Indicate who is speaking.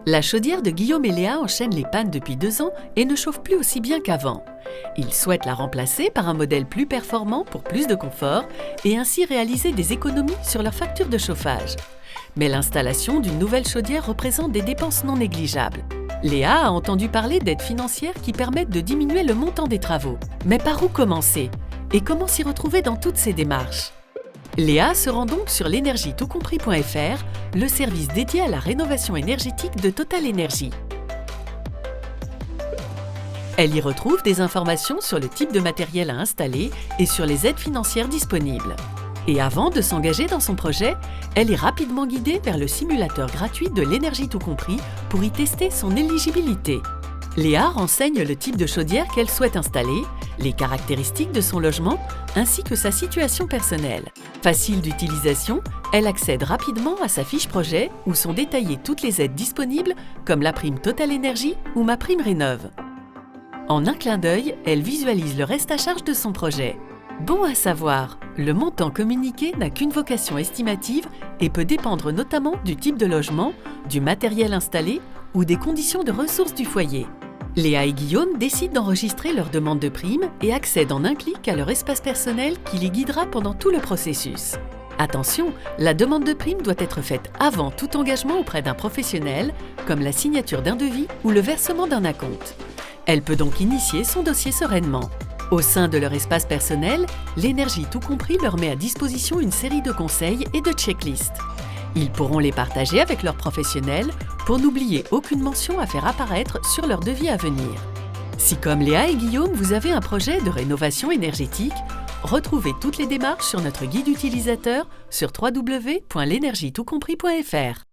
Speaker 1: La chaudière de Guillaume et Léa enchaîne les pannes depuis 2 ans et ne chauffe plus aussi bien qu'avant. Ils souhaitent la remplacer par un modèle plus performant pour plus de confort et ainsi réaliser des économies sur leur facture de chauffage. Mais l'installation d'une nouvelle chaudière représente des dépenses non négligeables. Léa a entendu parler d'aides financières qui permettent de diminuer le montant des travaux. Mais par où commencer? Et comment s'y retrouver dans toutes ces démarches? Léa se rend donc sur l'énergietoutcompris.fr, le service dédié à la rénovation énergétique de Total Energy. Elle y retrouve des informations sur le type de matériel à installer et sur les aides financières disponibles. Et avant de s'engager dans son projet, elle est rapidement guidée vers le simulateur gratuit de l'énergie tout compris pour y tester son éligibilité. Léa renseigne le type de chaudière qu'elle souhaite installer, les caractéristiques de son logement ainsi que sa situation personnelle. Facile d'utilisation, elle accède rapidement à sa fiche projet où sont détaillées toutes les aides disponibles comme la prime Total Energy ou ma prime Rénov'. En un clin d'œil, elle visualise le reste à charge de son projet. Bon à savoir, le montant communiqué n'a qu'une vocation estimative et peut dépendre notamment du type de logement, du matériel installé ou des conditions de ressources du foyer. Léa et Guillaume décident d'enregistrer leur demande de prime et accèdent en un clic à leur espace personnel qui les guidera pendant tout le processus. Attention, la demande de prime doit être faite avant tout engagement auprès d'un professionnel, comme la signature d'un devis ou le versement d'un acompte. Elle peut donc initier son dossier sereinement. Au sein de leur espace personnel, l'énergie tout compris leur met à disposition une série de conseils et de checklists. Ils pourront les partager avec leurs professionnels pour n'oublier aucune mention à faire apparaître sur leur devis à venir. Si comme Léa et Guillaume, vous avez un projet de rénovation énergétique, retrouvez toutes les démarches sur notre guide utilisateur sur www.l'énergietoutcompris.fr.